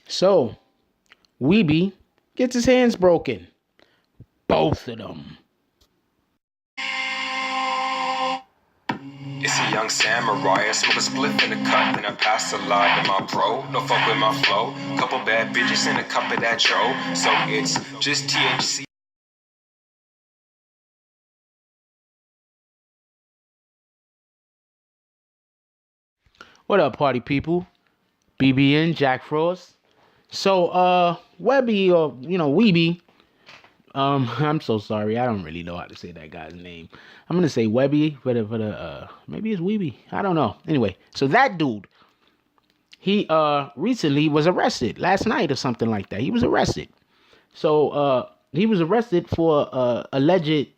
So, Webbie gets his hands broken. Both of them. It's a young samurai, I smoke a spliff in a cup, and I pass a lot to my bro. No fuck with my flow. Couple bad bitches and a cup of that Joe. So it's just THC. What up, party people? BBN, Jack Frost. So, Webbie, or, Webbie, I'm so sorry. I don't really know how to say that guy's name. I'm gonna say Webbie maybe it's Webbie. I don't know. Anyway, so that dude, he recently was arrested last night or something like that. He was arrested. So he was arrested for alleged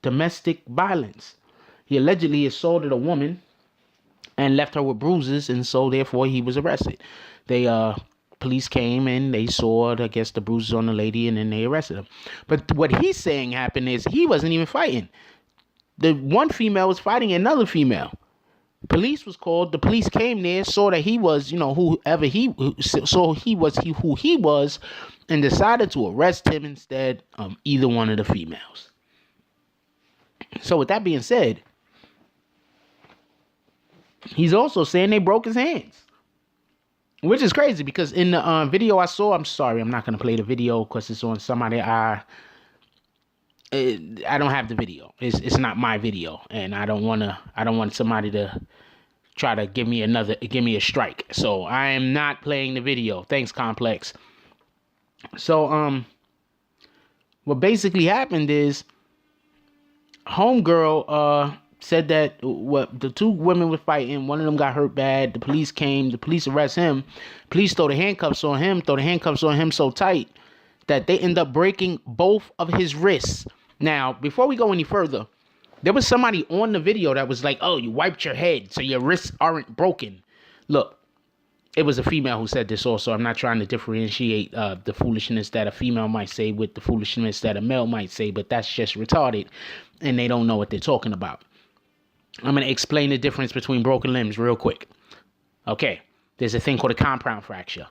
domestic violence. He allegedly assaulted a woman and left her with bruises, and so therefore he was arrested. They police came and they saw, I guess, the bruises on the lady, and then they arrested him. But what he's saying happened is he wasn't even fighting. The one female was fighting another female. Police was called. The police came there, saw that he was, whoever he saw who he was, and decided to arrest him instead of either one of the females. So with that being said, he's also saying they broke his hands, which is crazy because in the video I saw, I'm sorry, I'm not gonna play the video because it's on somebody I don't have the video. It's not my video, and I don't want somebody to try to give me a strike. So I am not playing the video. Thanks, Complex. So what basically happened is homegirl said that what the two women were fighting, one of them got hurt bad. The police came, the police arrest him. Police throw the handcuffs on him so tight that they end up breaking both of his wrists. Now, before we go any further, there was somebody on the video that was like, oh, you wiped your head so your wrists aren't broken. Look, it was a female who said this also. I'm not trying to differentiate the foolishness that a female might say with the foolishness that a male might say, but that's just retarded, and they don't know what they're talking about. I'm going to explain the difference between broken limbs real quick. Okay, there's a thing called a compound fracture.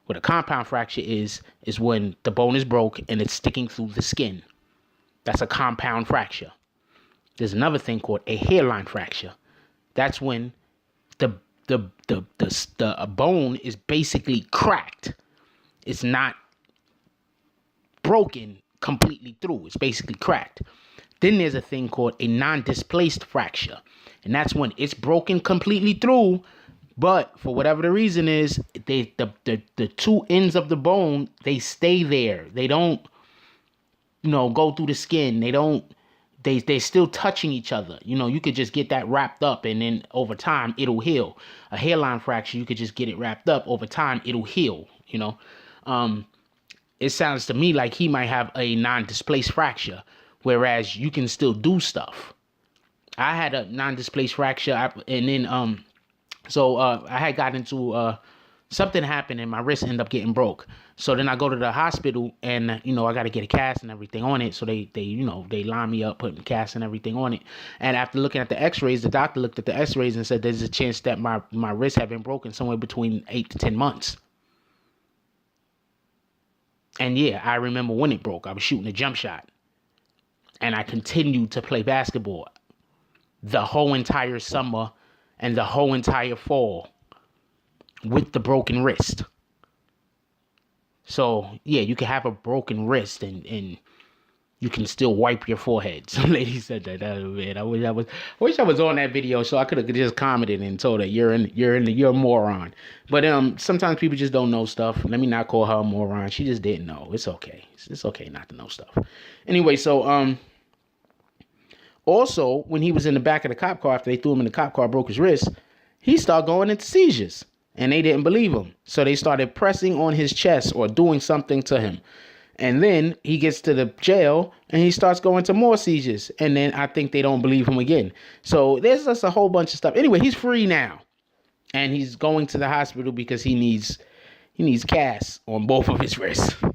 What a compound fracture is when the bone is broke and it's sticking through the skin. That's a compound fracture. There's another thing called a hairline fracture. That's when the bone is basically cracked. It's not broken completely through. It's basically cracked. Then there's a thing called a non-displaced fracture. And that's when it's broken completely through, but for whatever the reason is, the two ends of the bone, they stay there. They don't, go through the skin. They're still touching each other. You could just get that wrapped up, and then over time it'll heal. A hairline fracture, you could just get it wrapped up. Over time it'll heal. It sounds to me like he might have a non-displaced fracture, whereas you can still do stuff. I had a non-displaced fracture, and then I had got into something happened and my wrist ended up getting broke. So then I go to the hospital and I got to get a cast and everything on it. So they line me up, putting cast and everything on it. And after looking at the X-rays, the doctor looked at the X-rays and said there's a chance that my wrist had been broken somewhere between 8 to 10 months. And yeah, I remember when it broke. I was shooting a jump shot, and I continued to play basketball the whole entire summer and the whole entire fall with the broken wrist. So yeah, you can have a broken wrist and you can still wipe your forehead. Some lady said that. Man, I wish I was on that video so I could have just commented and told her you're a moron. But sometimes people just don't know stuff. Let me not call her a moron. She just didn't know. It's okay. It's okay not to know stuff. Anyway, so also, when he was in the back of the cop car after they threw him in the cop car, broke his wrist, he started going into seizures. And they didn't believe him. So they started pressing on his chest or doing something to him. And then he gets to the jail and he starts going to more seizures. And then I think they don't believe him again. So there's just a whole bunch of stuff. Anyway, he's free now. And he's going to the hospital because he needs casts on both of his wrists. I'm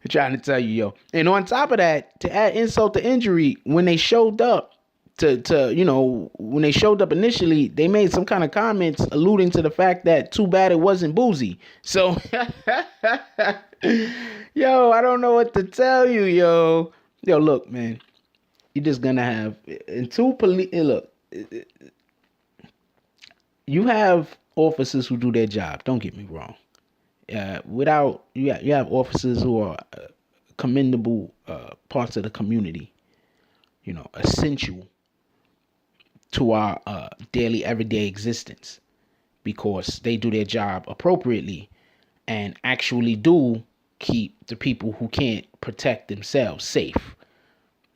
trying to tell you, yo. And on top of that, to add insult to injury, when they showed up when they showed up initially, they made some kind of comments alluding to the fact that too bad it wasn't Boozy. So, yo, I don't know what to tell you, yo. Yo, look, man, you're just gonna have and two police. Look, you have officers who do their job. Don't get me wrong. Without you have officers who are commendable parts of the community. Essential to our daily, everyday existence because they do their job appropriately and actually do keep the people who can't protect themselves safe.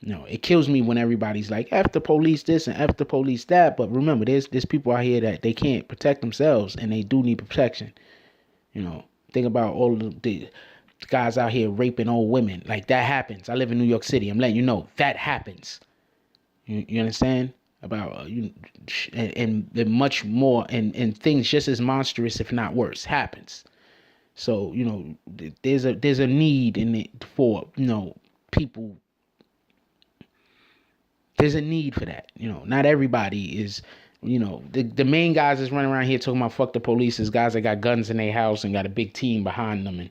It kills me when everybody's like, F the police this and F the police that. But remember, there's people out here that they can't protect themselves and they do need protection. Think about all the guys out here raping old women. Like, that happens. I live in New York City. I'm letting you know that happens. You understand? About and much more and things just as monstrous, if not worse, happens. So there's a need in it for people. There's a need for that. Not everybody is. The main guys that's running around here talking about fuck the police is guys that got guns in their house and got a big team behind them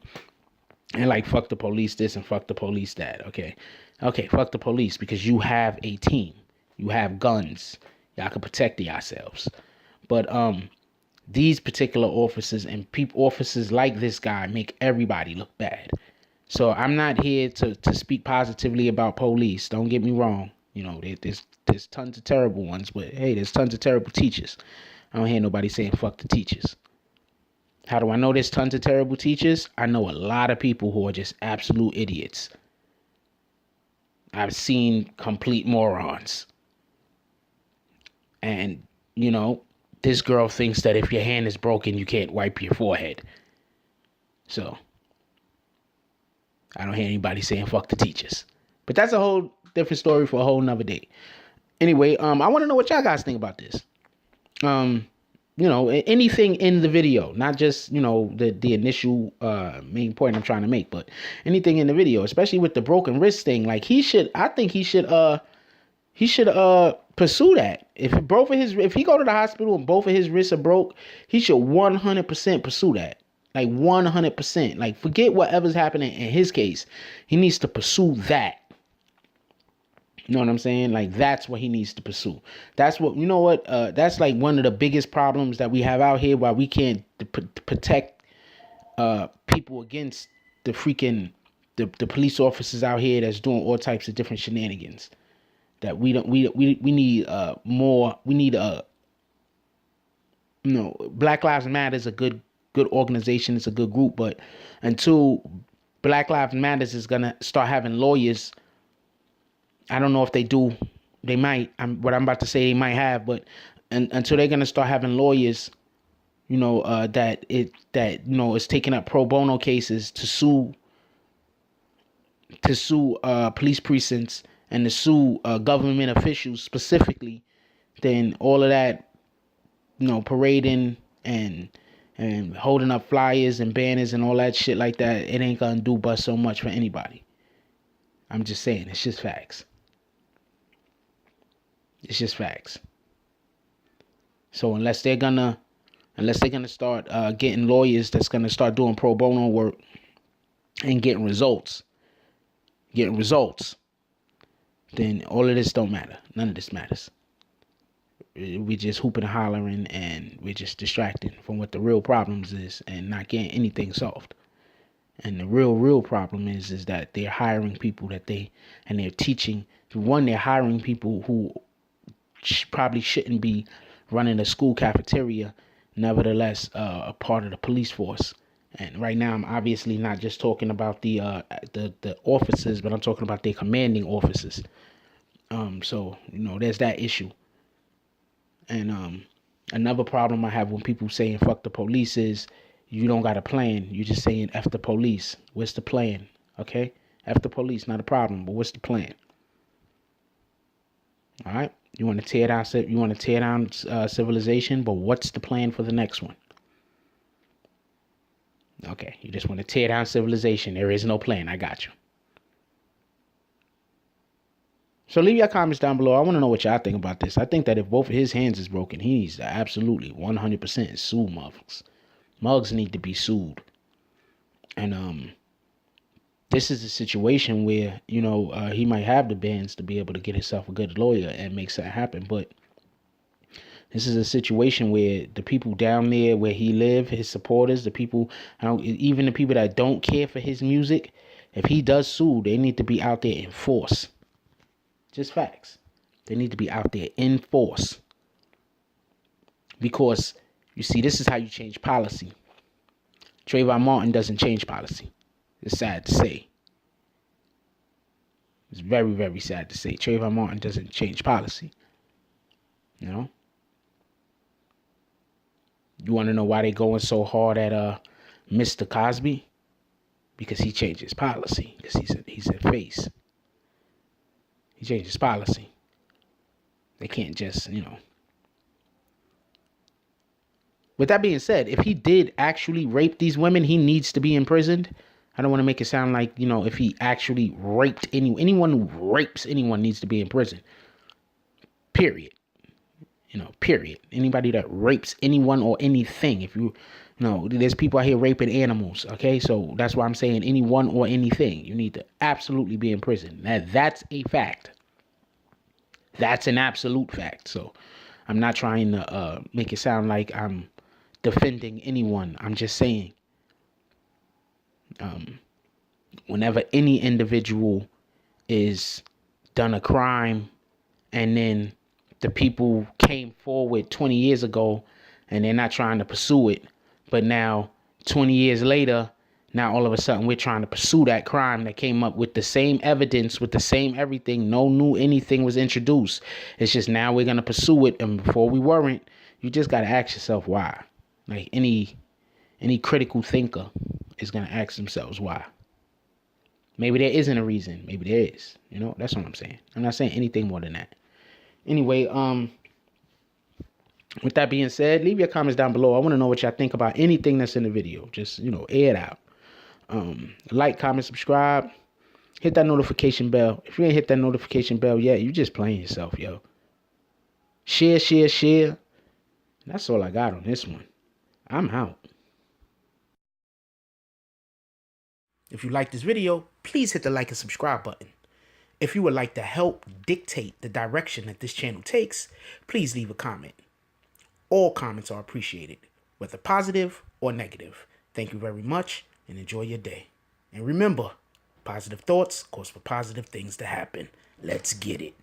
and like fuck the police this and fuck the police that. Okay, fuck the police because you have a team. You have guns. Y'all can protect yourselves. But these particular officers and officers like this guy make everybody look bad. So I'm not here to speak positively about police. Don't get me wrong. There's tons of terrible ones, but hey, there's tons of terrible teachers. I don't hear nobody saying fuck the teachers. How do I know there's tons of terrible teachers? I know a lot of people who are just absolute idiots. I've seen complete morons. And, this girl thinks that if your hand is broken, you can't wipe your forehead. So, I don't hear anybody saying fuck the teachers. But that's a whole different story for a whole nother day. Anyway, I want to know what y'all guys think about this. Anything in the video, not just, the initial main point I'm trying to make, but anything in the video, especially with the broken wrist thing. Like, I think he should pursue that. If he go to the hospital and both of his wrists are broke, he should 100% pursue that. Like 100%. Like, forget whatever's happening in his case. He needs to pursue that. You know what I'm saying? Like, that's what he needs to pursue. That's what, that's like one of the biggest problems that we have out here, why we can't protect people against the freaking, the police officers out here that's doing all types of different shenanigans. That we need more. We need Black Lives Matter is a good organization. It's a good group, but until Black Lives Matter is gonna start having lawyers, I don't know if they do. They might. What I'm about to say, they might have, but until they're gonna start having lawyers, that is taking up pro bono cases to sue police precincts and to sue government officials specifically, then all of that, parading and holding up flyers and banners and all that shit like that, it ain't gonna do but so much for anybody. I'm just saying, it's just facts. It's just facts. So unless they're gonna start getting lawyers that's gonna start doing pro bono work and getting results, then all of this don't matter. None of this matters. We just hooping and hollering, and we're just distracting from what the real problems is and not getting anything solved. And the real problem is that they're hiring people and they're teaching. One, they're hiring people who probably shouldn't be running a school cafeteria, nevertheless a part of the police force. And right now, I'm obviously not just talking about the officers, but I'm talking about their commanding officers. So there's that issue. And another problem I have when people saying fuck the police is you don't got a plan. You're just saying F the police. What's the plan? Okay, F the police, not a problem, but what's the plan? All right, you want to tear down civilization, but what's the plan for the next one? Okay, you just want to tear down civilization. There is no plan. I got you. So leave your comments down below. I want to know what y'all think about this. I think that if both of his hands is broken, he needs to absolutely 100% sue mugs. Mugs need to be sued. And this is a situation where, you know, he might have the bands to be able to get himself a good lawyer and make something happen. But this is a situation where the people down there where he live, his supporters, the people, even the people that don't care for his music, if he does sue, they need to be out there in force. Just facts. They need to be out there in force. Because, you see, this is how you change policy. Trayvon Martin doesn't change policy. It's sad to say. It's very, very sad to say. Trayvon Martin doesn't change policy. You know? You want to know why they going so hard at Mr. Cosby? Because he changed his policy. Because he's a face. He changed his policy. They can't just, you know. With that being said, if he did actually rape these women, he needs to be imprisoned. I don't want to make it sound like, you know, if he actually raped anyone who rapes anyone needs to be in prison. Period. You know, period. Anybody that rapes anyone or anything. If you know, there's people out here raping animals. Okay, so that's why I'm saying anyone or anything. You need to absolutely be in prison. That's a fact. That's an absolute fact. So I'm not trying to make it sound like I'm defending anyone. I'm just saying, whenever any individual is done a crime and then the people came forward 20 years ago and they're not trying to pursue it, but now 20 years later, now all of a sudden we're trying to pursue that crime that came up with the same evidence, with the same everything. No new anything was introduced. It's just now we're going to pursue it. And before we weren't, you just got to ask yourself why. Like any critical thinker is going to ask themselves why. Maybe there isn't a reason. Maybe there is. You know, that's what I'm saying. I'm not saying anything more than that. Anyway, with that being said, leave your comments down below. I want to know what y'all think about anything that's in the video. Just, you know, air it out. Like, comment, subscribe. Hit that notification bell. If you ain't hit that notification bell yet, you just playing yourself, yo. Share, share, share. That's all I got on this one. I'm out. If you like this video, please hit the like and subscribe button. If you would like to help dictate the direction that this channel takes, please leave a comment. All comments are appreciated, whether positive or negative. Thank you very much and enjoy your day. And remember, positive thoughts cause for positive things to happen. Let's get it.